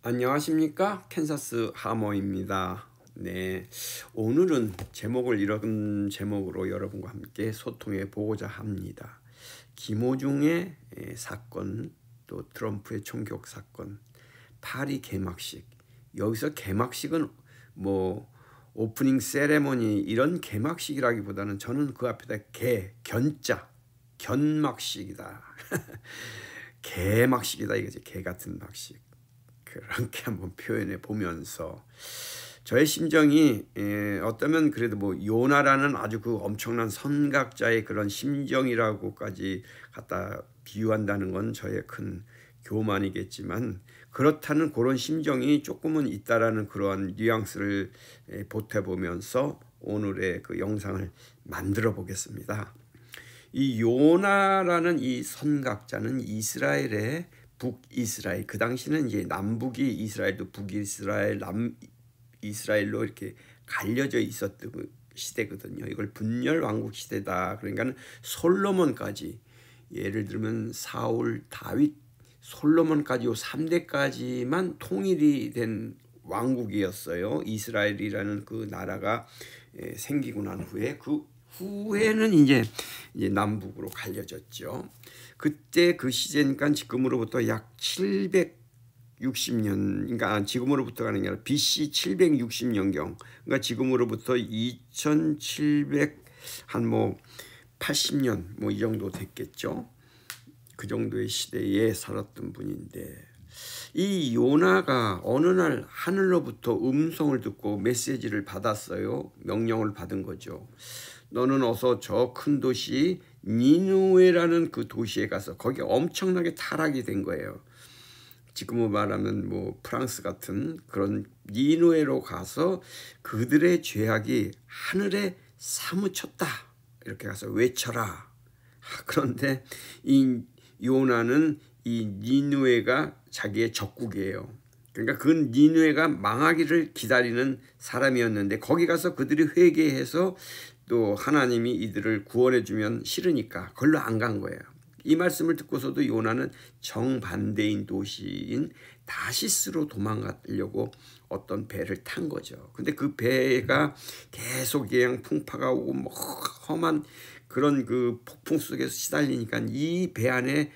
안녕하십니까? 캔사스 하머입니다. 네, 오늘은 이런 제목으로 여러분과 함께 소통해 보고자 합니다. 김호중의 사건, 또 트럼프의 총격 사건, 파리 개막식. 여기서 개막식은 뭐 오프닝 세레머니 이런 개막식이라기보다는 저는 그 앞에다 견막식이다. 개막식이다 이거지. 개 같은 막식. 그렇게 한번 표현해 보면서 저의 심정이 어쩌면 그래도 뭐 요나라는 아주 그 엄청난 선각자의 그런 심정이라고까지 갖다 비유한다는 건 저의 큰 교만이겠지만, 그렇다는 그런 심정이 조금은 있다라는 그러한 뉘앙스를 보태보면서 오늘의 그 영상을 만들어 보겠습니다. 이 요나라는 이 선각자는 이스라엘의 북이스라엘, 그 당시는 이제 남북이 이스라엘도 북이스라엘, 남이스라엘로 이렇게 갈려져 있었던 시대거든요. 이걸 분열 왕국 시대다. 그러니까 솔로몬까지, 예를 들면 사울, 다윗, 솔로몬까지 요 3대까지만 통일이 된 왕국이었어요. 이스라엘이라는 그 나라가 생기고 난 후에, 그 후에는 이제 남북으로 갈려졌죠. 그때 그 시제니까 지금으로부터 약 760년, 그러니까 지금으로부터가 아니라 BC 760년경, 그러니까 지금으로부터 2700 한 뭐 80년 뭐 이 정도 됐겠죠. 그 정도의 시대에 살았던 분인데, 이 요나가 어느 날 하늘로부터 음성을 듣고 메시지를 받았어요. 명령을 받은 거죠. 너는 어서 저 큰 도시 니누웨라는 그 도시에 가서, 거기 엄청나게 타락이 된 거예요. 지금으로 말하면 뭐 프랑스 같은 그런 니누웨로 가서 그들의 죄악이 하늘에 사무쳤다, 이렇게 가서 외쳐라. 그런데 이 요나는 이 니누웨가 자기의 적국이에요. 그러니까 그 니누웨가 망하기를 기다리는 사람이었는데, 거기 가서 그들이 회개해서 또 하나님이 이들을 구원해 주면 싫으니까 걸로 안 간 거예요. 이 말씀을 듣고서도 요나는 정반대인 도시인 다시스로 도망가려고 어떤 배를 탄 거죠. 근데 그 배가 계속 그냥 풍파가 오고 뭐 험한 그런 그 폭풍 속에서 시달리니까 이 배 안에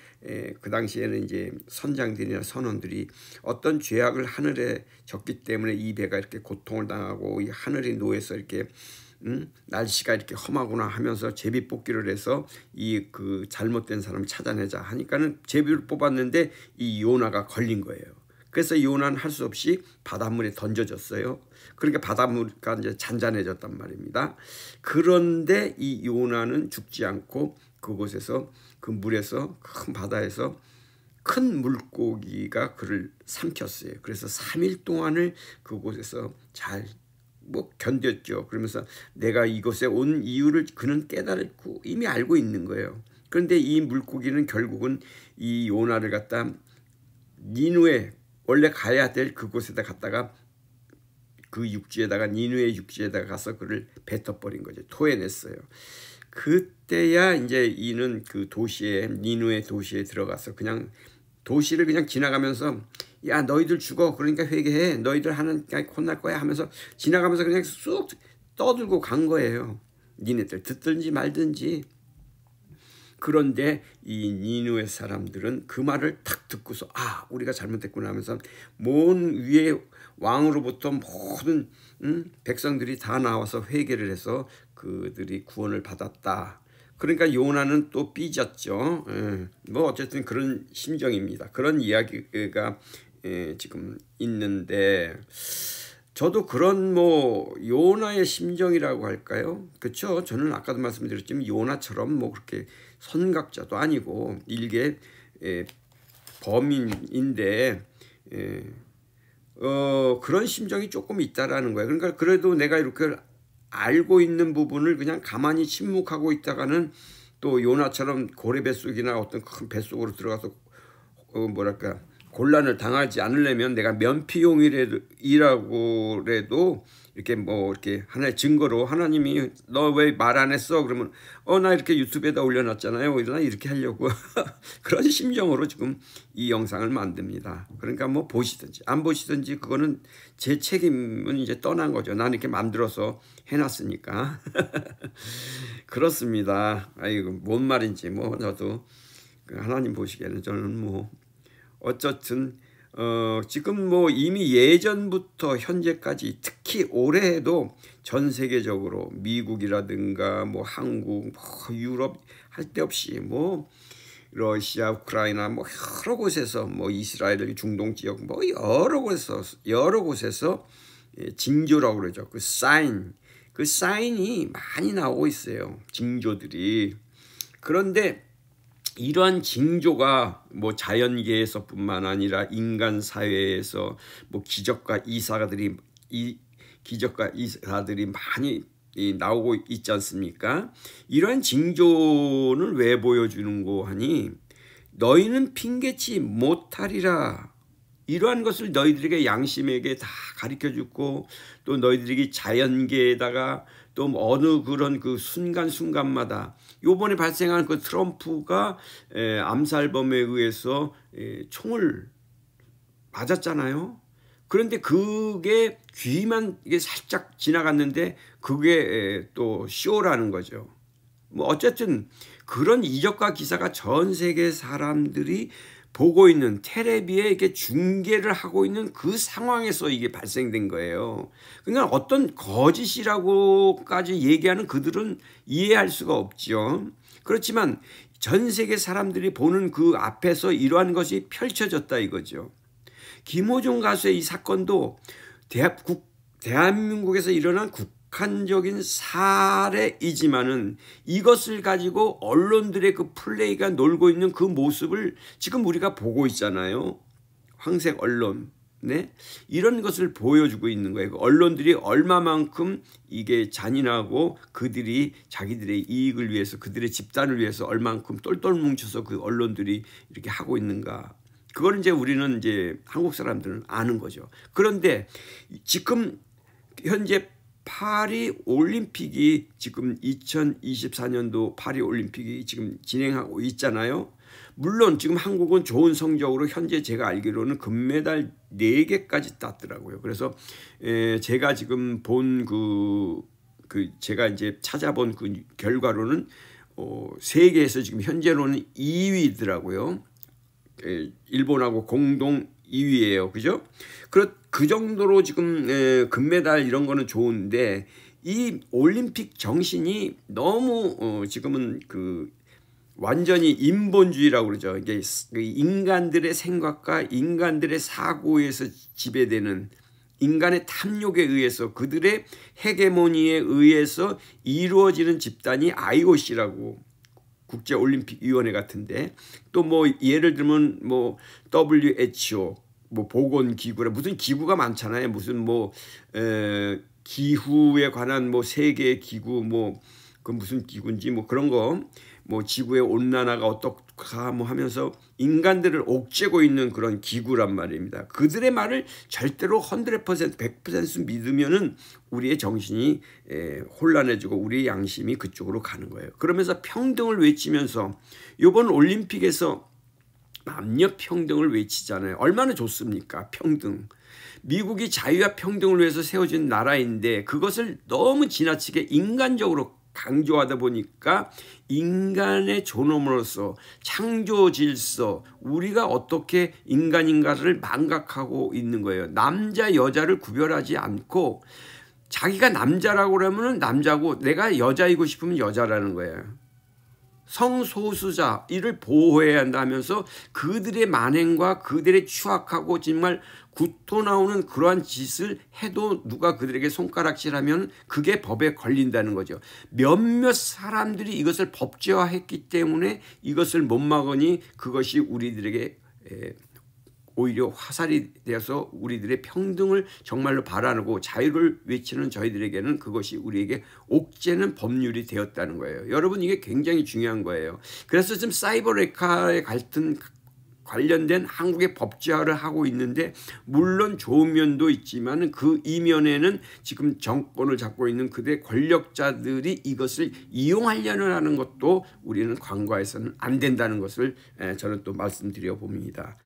그 당시에는 이제 선장들이나 선원들이 어떤 죄악을 하늘에 졌기 때문에 이 배가 이렇게 고통을 당하고 이 하늘이 노해서 이렇게 날씨가 이렇게 험하구나 하면서 제비 뽑기를 해서 이 그 잘못된 사람을 찾아내자 하니까는 제비를 뽑았는데 이 요나가 걸린 거예요. 그래서 요나는 할 수 없이 바닷물에 던져졌어요. 그러니까 바닷물가 이제 잔잔해졌단 말입니다. 그런데 이 요나는 죽지 않고 그곳에서, 그 물에서, 큰 바다에서 큰 물고기가 그를 삼켰어요. 그래서 3일 동안을 그곳에서 잘 뭐 견뎠죠. 그러면서 내가 이곳에 온 이유를 그는 깨달고 이미 알고 있는 거예요. 그런데 이 물고기는 결국은 이 요나를 갖다 니누에, 원래 가야 될 그곳에다 갔다가 그 육지에다가, 니누의 육지에다가 가서 그를 뱉어버린 거죠. 토해냈어요. 그때야 이제 이는 그 도시에, 니누의 도시에 들어가서 그냥 도시를 그냥 지나가면서 야 너희들 죽어, 그러니까 회개해, 너희들 하나님께 혼날 거야 하면서 지나가면서 그냥 쑥 떠들고 간 거예요. 니네들 듣든지 말든지. 그런데 이 니누의 사람들은 그 말을 탁 듣고서 우리가 잘못했구나 하면서 먼 위에 왕으로부터 모든 백성들이 다 나와서 회개를 해서 그들이 구원을 받았다. 그러니까 요나는 또 삐졌죠. 뭐 어쨌든 그런 심정입니다. 그런 이야기가 지금 있는데, 저도 그런 뭐 요나의 심정이라고 할까요? 그렇죠. 저는 아까도 말씀드렸지만 요나처럼 뭐 그렇게 선각자도 아니고 일개 범인인데 그런 심정이 조금 있다라는 거예요. 그러니까 그래도 내가 이렇게 알고 있는 부분을 그냥 가만히 침묵하고 있다가는 또 요나처럼 고래 뱃속이나 어떤 큰 뱃속으로 들어가서 곤란을 당하지 않으려면 내가 면피용이라고 이렇게 뭐 이렇게 하나의 증거로 하나님이 너 왜 말 안 했어? 그러면 나 이렇게 유튜브에다 올려놨잖아요. 나 이렇게 하려고 그런 심정으로 지금 이 영상을 만듭니다. 그러니까 뭐 보시든지 안 보시든지 그거는 제 책임은 이제 떠난 거죠. 나는 이렇게 만들어서 해놨으니까. 그렇습니다. 아이고 뭔 말인지 뭐 저도 하나님 보시기에는 저는 뭐 어쨌든 지금 뭐 이미 예전부터 현재까지 특히 올해에도 전 세계적으로 미국이라든가 뭐 한국, 뭐 유럽 할 데 없이 뭐 러시아, 우크라이나 뭐 여러 곳에서 뭐 이스라엘 중동 지역 뭐 여러 곳에서 징조라고 그러죠. 그 사인이 많이 나오고 있어요. 징조들이. 그런데 이러한 징조가 뭐 자연계에서뿐만 아니라 인간 사회에서 뭐 기적과 이사들이 많이 나오고 있지 않습니까? 이러한 징조는 왜 보여주는고 하니 너희는 핑계치 못하리라. 이러한 것을 너희들에게 양심에게 다 가르쳐주고 또 너희들에게 자연계에다가 또 어느 그런 그 순간순간마다 요번에 발생한 그 트럼프가 암살범에 의해서 총을 맞았잖아요. 그런데 그게 귀만 이게 살짝 지나갔는데 그게 또 쇼라는 거죠. 뭐 어쨌든 그런 이적과 기사가 전 세계 사람들이 보고 있는 텔레비에 이렇게 중계를 하고 있는 그 상황에서 이게 발생된 거예요. 그러니까 어떤 거짓이라고까지 얘기하는 그들은 이해할 수가 없죠. 그렇지만 전 세계 사람들이 보는 그 앞에서 이러한 것이 펼쳐졌다 이거죠. 김호중 가수의 이 사건도 대한민국에서 일어난 북한적인 사례이지만은 이것을 가지고 언론들의 그 플레이가 놀고 있는 그 모습을 지금 우리가 보고 있잖아요. 황색 언론. 네? 이런 것을 보여주고 있는 거예요. 언론들이 얼마만큼 이게 잔인하고 그들이 자기들의 이익을 위해서 그들의 집단을 위해서 얼만큼 똘똘 뭉쳐서 그 언론들이 이렇게 하고 있는가. 그걸 이제 우리는 이제 한국 사람들은 아는 거죠. 그런데 지금 현재 파리 올림픽이 지금 2024년도 파리 올림픽이 지금 진행하고 있잖아요. 물론 지금 한국은 좋은 성적으로 현재 제가 알기로는 금메달 4개까지 땄더라고요. 그래서 제가 지금 본 제가 이제 찾아본 그 결과로는 세계에서 지금 현재로는 2위더라고요. 일본하고 공동 2위예요. 그죠? 그 정도로 지금 금메달 이런 거는 좋은데 이 올림픽 정신이 너무 지금은 그 완전히 인본주의라고 그러죠. 이게 인간들의 생각과 인간들의 사고에서 지배되는 인간의 탐욕에 의해서 그들의 헤게모니에 의해서 이루어지는 집단이 IOC라고 국제올림픽위원회 같은데 또 뭐 예를 들면 뭐 WHO 뭐 보건기구라 무슨 기구가 많잖아요. 무슨 뭐 기후에 관한 뭐 세계 기구 뭐 그 무슨 기구인지 뭐 그런 거 뭐 지구의 온난화가 어떡하 뭐 하면서 인간들을 옥죄고 있는 그런 기구란 말입니다. 그들의 말을 절대로 100% 믿으면은 우리의 정신이 혼란해지고 우리의 양심이 그쪽으로 가는 거예요. 그러면서 평등을 외치면서 이번 올림픽에서 남녀 평등을 외치잖아요. 얼마나 좋습니까? 평등. 미국이 자유와 평등을 위해서 세워진 나라인데 그것을 너무 지나치게 인간적으로 강조하다 보니까 인간의 존엄으로서 창조 질서 우리가 어떻게 인간인가를 망각하고 있는 거예요. 남자 여자를 구별하지 않고 자기가 남자라고 그러면 남자고 내가 여자이고 싶으면 여자라는 거예요. 성소수자 이를 보호해야 한다면서 그들의 만행과 그들의 추악하고 정말 구토 나오는 그러한 짓을 해도 누가 그들에게 손가락질하면 그게 법에 걸린다는 거죠. 몇몇 사람들이 이것을 법제화했기 때문에 이것을 못 막으니 그것이 우리들에게 오히려 화살이 되어서 우리들의 평등을 정말로 바라고 자유를 외치는 저희들에게는 그것이 우리에게 옥죄는 법률이 되었다는 거예요. 여러분 이게 굉장히 중요한 거예요. 그래서 지금 사이버 레카의 갈등 관련된 한국의 법제화를 하고 있는데, 물론 좋은 면도 있지만 그 이면에는 지금 정권을 잡고 있는 그대 권력자들이 이것을 이용하려는 하는 것도 우리는 간과해서는 안 된다는 것을 저는 또 말씀드려 봅니다.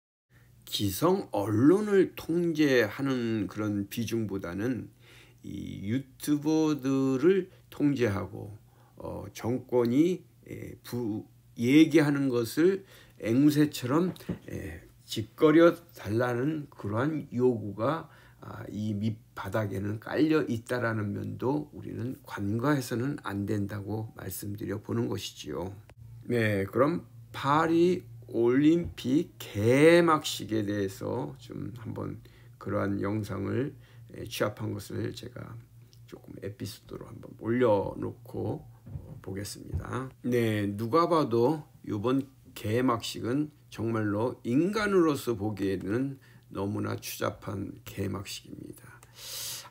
기성 언론을 통제하는 그런 비중보다는 이 유튜버들을 통제하고 정권이 얘기하는 것을 앵무새처럼 짓거려 달라는 그러한 요구가 이 밑바닥에는 깔려 있다라는 면도 우리는 간과해서는 안 된다고 말씀드려 보는 것이지요. 네, 그럼 파리 올림픽 개막식에 대해서 좀 한번 그러한 영상을 취합한 것을 제가 조금 에피소드로 한번 올려놓고 보겠습니다. 네, 누가 봐도 이번 개막식은 정말로 인간으로서 보기에는 너무나 추잡한 개막식입니다.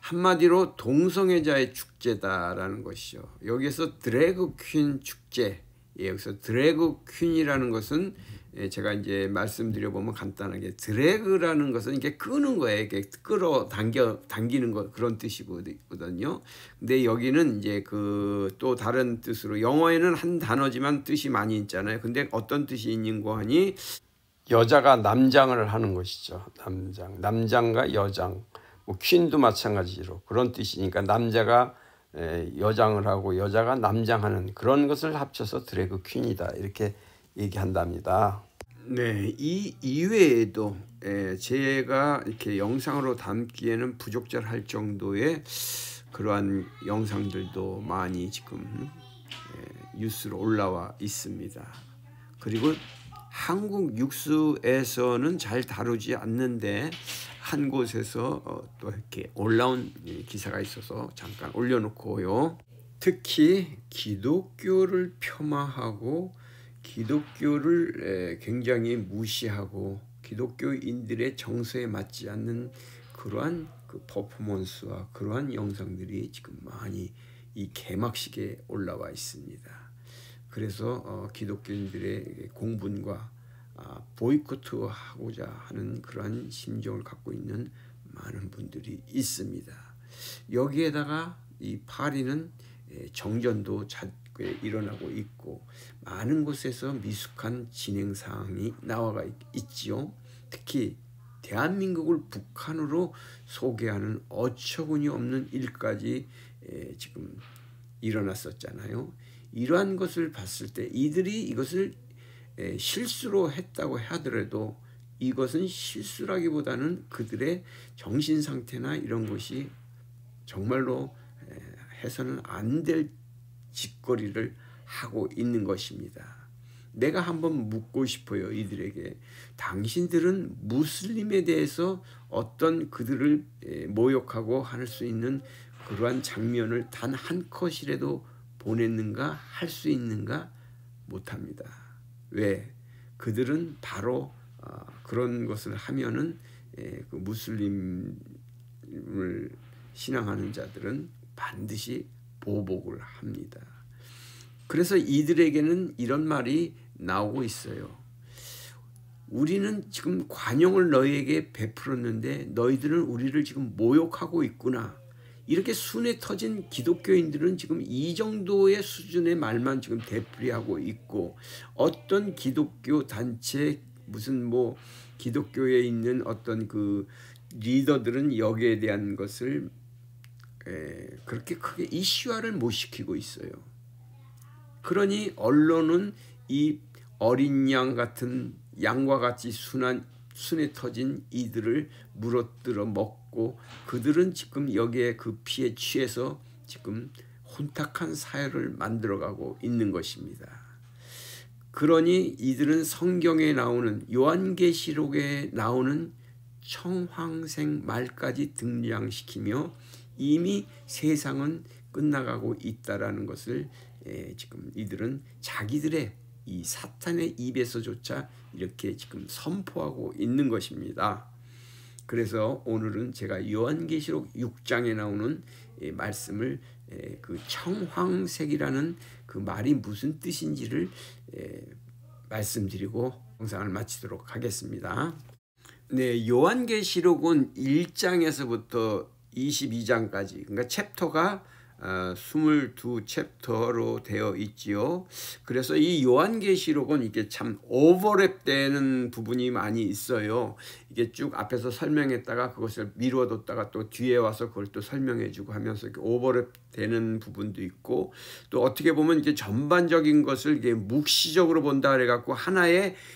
한마디로 동성애자의 축제다라는 것이죠. 여기서 드래그 퀸 축제, 여기서 드래그 퀸이라는 것은 제가 이제 말씀드려 보면 간단하게 드래그라는 것은 이게 끄는 거예요. 이게 당기는 거, 그런 뜻이거든요. 근데 여기는 이제 그 또 다른 뜻으로, 영어에는 한 단어지만 뜻이 많이 있잖아요. 근데 어떤 뜻이 있는고 하니 여자가 남장을 하는 것이죠. 남장과 여장, 뭐 퀸도 마찬가지로 그런 뜻이니까 남자가 여장을 하고 여자가 남장하는 그런 것을 합쳐서 드래그 퀸이다, 이렇게 얘기한답니다. 네, 이 이외에도 제가 이렇게 영상으로 담기에는 부적절할 정도의 그러한 영상들도 많이 지금 뉴스로 올라와 있습니다. 그리고 한국 뉴스에서는 잘 다루지 않는데 한 곳에서 또 이렇게 올라온 기사가 있어서 잠깐 올려놓고요. 특히 기독교를 폄하하고 기독교를 굉장히 무시하고 기독교인들의 정서에 맞지 않는 그러한 그 퍼포먼스와 그러한 영상들이 지금 많이 이 개막식에 올라와 있습니다. 그래서 기독교인들의 공분과 보이콧하고자 하는 그러한 심정을 갖고 있는 많은 분들이 있습니다. 여기에다가 이 파리는 정전도 일어나고 있고 많은 곳에서 미숙한 진행 사항이 나와 있지요. 특히 대한민국을 북한으로 소개하는 어처구니 없는 일까지 지금 일어났었잖아요. 이러한 것을 봤을 때 이들이 이것을 실수로 했다고 하더라도 이것은 실수라기보다는 그들의 정신 상태나 이런 것이 정말로 해서는 안 될 짓거리를 하고 있는 것입니다. 내가 한번 묻고 싶어요. 이들에게, 당신들은 무슬림에 대해서 어떤 그들을 모욕하고 할 수 있는 그러한 장면을 단 한 컷이라도 보냈는가, 할 수 있는가? 못합니다. 왜? 그들은 바로 그런 것을 하면은 그 무슬림을 신앙하는 자들은 반드시 보복을 합니다. 그래서 이들에게는 이런 말이 나오고 있어요. 우리는 지금 관용을 너희에게 베풀었는데 너희들은 우리를 지금 모욕하고 있구나. 이렇게 순회 터진 기독교인들은 지금 이 정도의 수준의 말만 지금 되풀이하고 있고, 어떤 기독교 단체 무슨 뭐 기독교에 있는 어떤 그 리더들은 여기에 대한 것을 그렇게 크게 이슈화를 못 시키고 있어요. 그러니 언론은 이 어린 양 같은 양과 같이 순에 터진 이들을 물어뜯어 먹고, 그들은 지금 여기에 그 피에 취해서 지금 혼탁한 사회를 만들어가고 있는 것입니다. 그러니 이들은 성경에 나오는, 요한계시록에 나오는 청황생 말까지 등장시키며 이미 세상은 끝나가고 있다라는 것을 지금 이들은 자기들의 이 사탄의 입에서조차 이렇게 지금 선포하고 있는 것입니다. 그래서 오늘은 제가 요한계시록 6장에 나오는 말씀을 그 청황색이라는 그 말이 무슨 뜻인지를 말씀드리고 영상을 마치도록 하겠습니다. 네, 요한계시록은 1장에서부터 22장까지, 그러니까 챕터가 22챕터로 되어 있지요. 그래서 이 요한계시록은 이게 참 오버랩되는 부분이 많이 있어요. 이게 쭉 앞에서 설명했다가 그것을 미루어뒀다가 또 뒤에 와서 그걸 또 설명해주고 하면서 이렇게 오버랩되는 부분도 있고, 또 어떻게 보면 이게 전반적인 것을 이게 묵시적으로 본다 그래갖고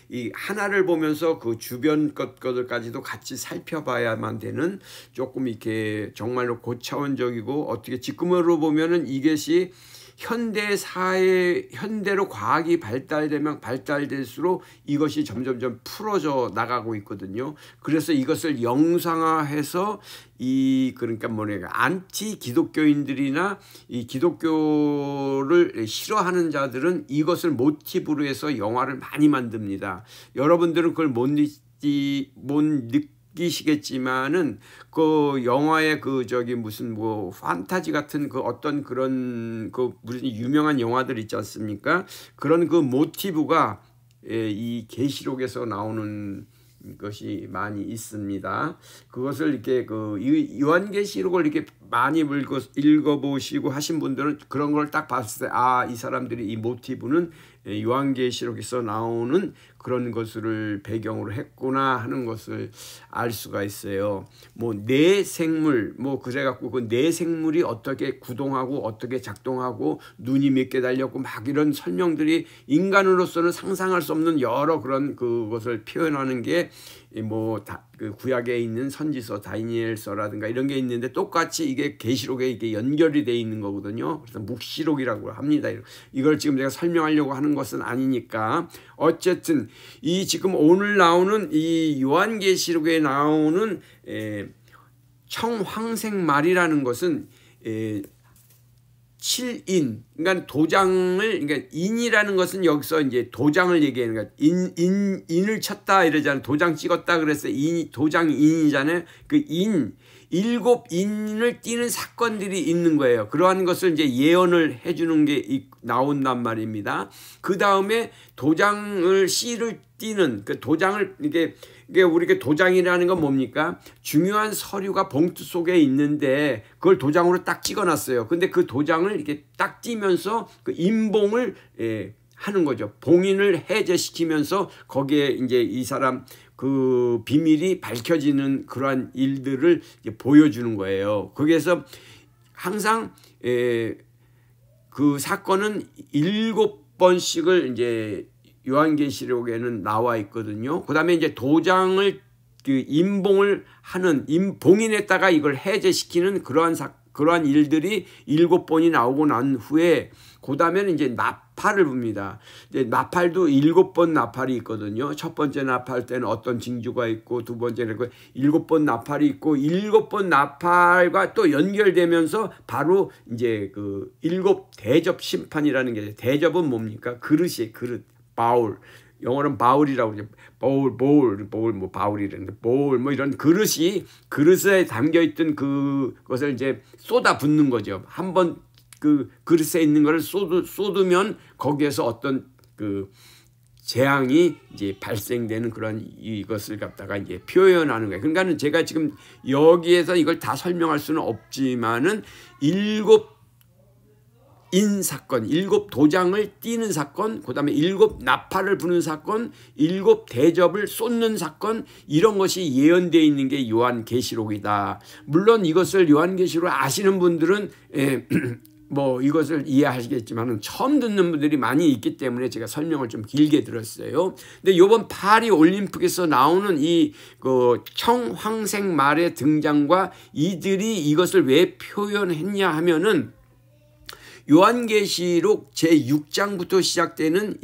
이 하나를 보면서 그 주변 것들까지도 같이 살펴봐야만 되는, 조금 이렇게 정말로 고차원적이고, 어떻게 지금으로 보면은 이것이 현대 사회, 현대로 과학이 발달되면 발달될수록 이것이 점점점 풀어져 나가고 있거든요. 그래서 이것을 영상화해서 그러니까 안티 기독교인들이나 이 기독교를 싫어하는 자들은 이것을 모티브로 해서 영화를 많이 만듭니다. 여러분들은 그걸 못 느끼시겠지만은 그 영화의 무슨 판타지 같은 어떤 그런 무슨 유명한 영화들 있지 않습니까? 그런 그 모티브가 이 계시록에서 나오는 것이 많이 있습니다. 그것을 이렇게 요한계시록을 이렇게 많이 읽어보시고 하신 분들은 그런 걸 딱 봤을 때, 이 사람들이 이 모티브는 요한계시록에서 나오는 그런 것을 배경으로 했구나 하는 것을 알 수가 있어요. 내 생물, 그래갖고 그 내 생물이 어떻게 구동하고 어떻게 작동하고 눈이 몇 개 달렸고 막 이런 설명들이 인간으로서는 상상할 수 없는 여러 그런 그것을 표현하는 게 그 구약에 있는 선지서 다니엘서라든가 이런 게 있는데, 똑같이 이게 계시록에 이게 연결이 돼 있는 거거든요. 그래서 묵시록이라고 합니다. 이걸 지금 제가 설명하려고 하는 것은 아니니까, 어쨌든 이 지금 오늘 나오는 이 요한계시록에 나오는 청황생말이라는 것은 7인, 그러니까 그러니까 인이라는 것은 여기서 이제 도장을 얘기하는 거야. 인을 쳤다 이러잖아요. 도장 찍었다 그랬어요. 도장이 인이잖아요. 그 7인을 띄는 사건들이 있는 거예요. 그러한 것을 이제 예언을 해주는 게 나온단 말입니다. 그 다음에 씨를 띄는 그 도장을 이게 우리가 도장이라는 건 뭡니까? 중요한 서류가 봉투 속에 있는데 그걸 도장으로 딱 찍어놨어요. 근데 그 도장을 이렇게 딱 띄면서 그 임봉을 하는 거죠. 봉인을 해제시키면서 거기에 이제 이 사람 그 비밀이 밝혀지는 그러한 일들을 보여주는 거예요. 거기에서 항상 그 사건은 7번씩을 이제 요한계시록에는 나와 있거든요. 그 다음에 이제 도장을 임봉을 하는, 봉인했다가 이걸 해제시키는 그러한 일들이 7번이 나오고 난 후에, 그 다음에는 이제 나팔을 붑니다. 이제 나팔도 7번 나팔이 있거든요. 첫 번째 나팔 때는 어떤 징조가 있고, 두 번째는 7번 나팔이 있고, 7번 나팔과 또 연결되면서 바로 이제 그 7대접 심판이라는 게, 대접은 뭡니까? 그릇이에요, 그릇. 바울, 영어로는 바울이라고 그러죠. 바울이라는데 이런 그릇에 담겨있던 그것을 이제 쏟아 붓는 거죠. 한번 그 그릇에 있는 것을 쏟으면 거기에서 어떤 그 재앙이 이제 발생되는 그런 이것을 갖다가 이제 표현하는 거예요. 그러니까는 제가 지금 여기에서 이걸 다 설명할 수는 없지만은 7인 사건, 7도장을 띄는 사건, 그 다음에 7나팔을 부는 사건, 7대접을 쏟는 사건, 이런 것이 예언되어 있는 게 요한계시록이다. 물론 이것을 요한계시록 아시는 분들은 이것을 이해하시겠지만 처음 듣는 분들이 많이 있기 때문에 제가 설명을 좀 길게 들었어요. 근데 이번 파리 올림픽에서 나오는 이 청황생말의 등장과 이들이 이것을 왜 표현했냐 하면은, 요한계시록 제6장부터 시작되는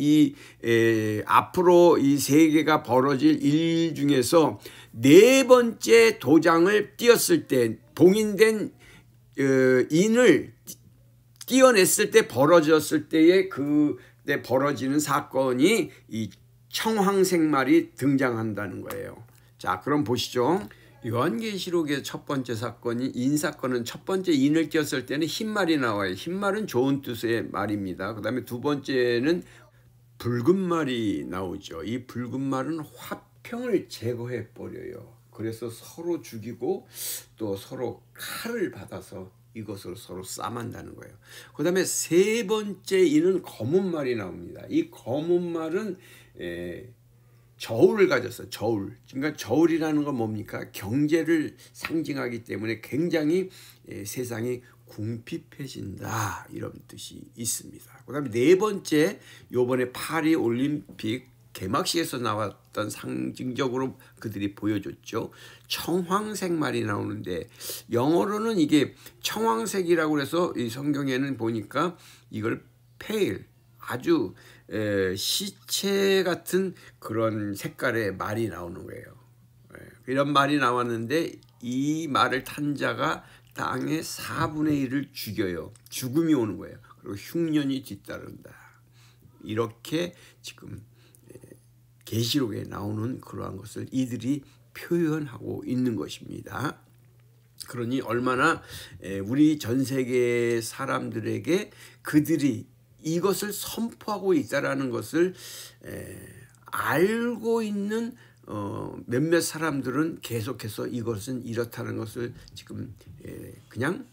앞으로 이 세계가 벌어질 일 중에서 4번째 도장을 띄었을 때, 봉인된 인을 띄어냈을 때 벌어졌을 때에 그때 벌어지는 사건이 이 청황생말이 등장한다는 거예요. 자, 그럼 보시죠. 요한계시록의 첫 번째 사건이 인사건은, 첫 번째 인을 띄었을 때는 흰말이 나와요. 흰말은 좋은 뜻의 말입니다. 그 다음에 두 번째는 붉은 말이 나오죠. 이 붉은 말은 화평을 제거해 버려요. 그래서 서로 죽이고 또 서로 칼을 받아서 이것을 서로 싸만다는 거예요. 그 다음에 세 번째 이는 검은 말이 나옵니다. 이 검은 말은 저울을 가졌어요. 저울. 그러니까 저울이라는 건 뭡니까? 경제를 상징하기 때문에 굉장히 세상이 궁핍해진다 이런 뜻이 있습니다. 그 다음에 네 번째, 요번에 파리 올림픽 개막식에서 나왔던 상징적으로 그들이 보여줬죠. 청황색 말이 나오는데 영어로는 이게 청황색이라고 해서 이 성경에는 보니까 이걸 pale, 아주 시체 같은 그런 색깔의 말이 나오는 거예요. 이런 말이 나왔는데 이 말을 탄 자가 땅의 4분의 1을 죽여요. 죽음이 오는 거예요. 그리고 흉년이 뒤따른다. 이렇게 지금 계시록에 나오는 그러한 것을 이들이 표현하고 있는 것입니다. 그러니 얼마나 우리 전 세계 사람들에게 그들이 이것을 선포하고 있다라는 것을 알고 있는 몇몇 사람들은 계속해서 이것은 이렇다는 것을 지금 그냥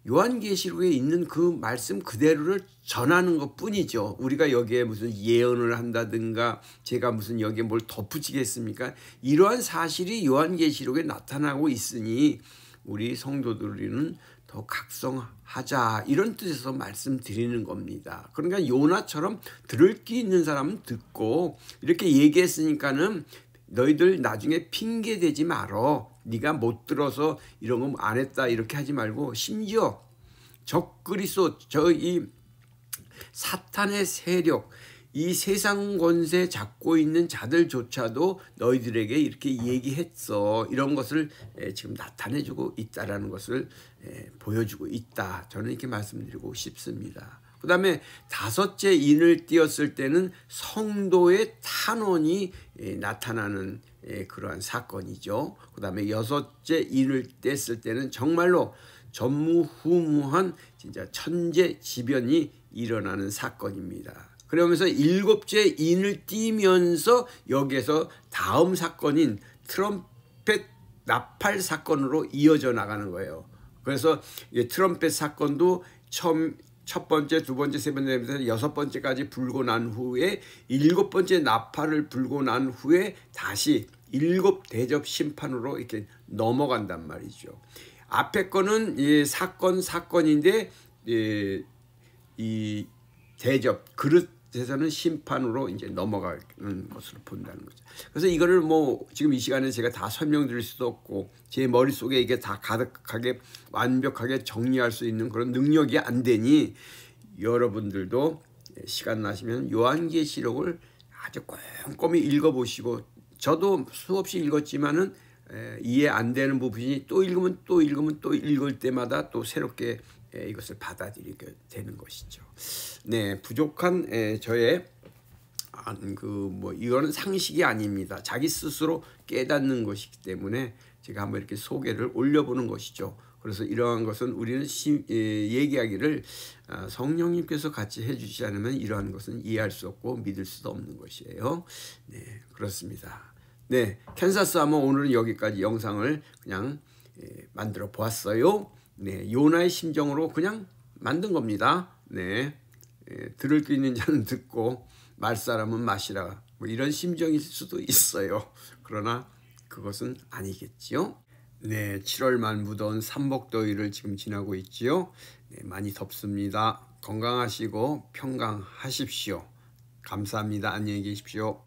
요한계시록에 있는 그 말씀 그대로를 전하는 것뿐이죠. 우리가 여기에 무슨 예언을 한다든가 제가 무슨 여기에 뭘 덧붙이겠습니까? 이러한 사실이 요한계시록에 나타나고 있으니 우리 성도들은 더 각성하자 이런 뜻에서 말씀드리는 겁니다. 그러니까 요나처럼 들을 귀 있는 사람은 듣고 이렇게 얘기했으니까는 너희들 나중에 핑계 대지 말어. 네가 못 들어서 이런 거 안 했다 이렇게 하지 말고 심지어 적그리스도 이 사탄의 세력 이 세상 권세 잡고 있는 자들조차도 너희들에게 이렇게 얘기했어. 이런 것을 지금 나타내주고 있다라는 것을 보여주고 있다. 저는 이렇게 말씀드리고 싶습니다. 그 다음에 다섯째 인을 띄었을 때는 성도의 탄원이 나타나는 그러한 사건이죠. 그 다음에 여섯째 인을 뗐을 때는 정말로 전무후무한 진짜 천재지변이 일어나는 사건입니다. 그러면서 일곱째 인을 띄면서 여기에서 다음 사건인 트럼펫 나팔 사건으로 이어져 나가는 거예요. 그래서 트럼펫 사건도 첫 번째, 두 번째, 세 번째, 여섯 번째까지 불고 난 후에 일곱 번째 나팔을 불고 난 후에 다시 일곱 대접 심판으로 이렇게 넘어간단 말이죠. 앞에 거는 사건인데 이 대접 그릇에서는 심판으로 이제 넘어가는 것으로 본다는 거죠. 그래서 이거를 뭐 지금 이 시간에 제가 다 설명드릴 수도 없고 제 머릿속에 이게 다 가득하게 완벽하게 정리할 수 있는 그런 능력이 안 되니 여러분들도 시간 나시면 요한계시록을 아주 꼼꼼히 읽어보시고 저도 수없이 읽었지만은 이해 안 되는 부분이 또 읽으면 또 읽을 때마다 또 새롭게 이것을 받아들이게 되는 것이죠. 네, 부족한 저의 이거는 상식이 아닙니다. 자기 스스로 깨닫는 것이기 때문에 제가 한번 이렇게 소개를 올려보는 것이죠. 그래서 이러한 것은 우리는 얘기하기를 성령님께서 같이 해주시지 않으면 이러한 것은 이해할 수 없고 믿을 수도 없는 것이에요. 네, 그렇습니다. 네, 캔사스 하면 오늘은 여기까지 영상을 그냥 만들어 보았어요. 네, 요나의 심정으로 그냥 만든 겁니다. 네, 들을 수 있는 자는 듣고 말 사람은 마시라. 뭐 이런 심정일 수도 있어요. 그러나 그것은 아니겠지요. 네, 7월 말 무더운 삼복더위를 지금 지나고 있지요. 네, 많이 덥습니다. 건강하시고 평강하십시오. 감사합니다. 안녕히 계십시오.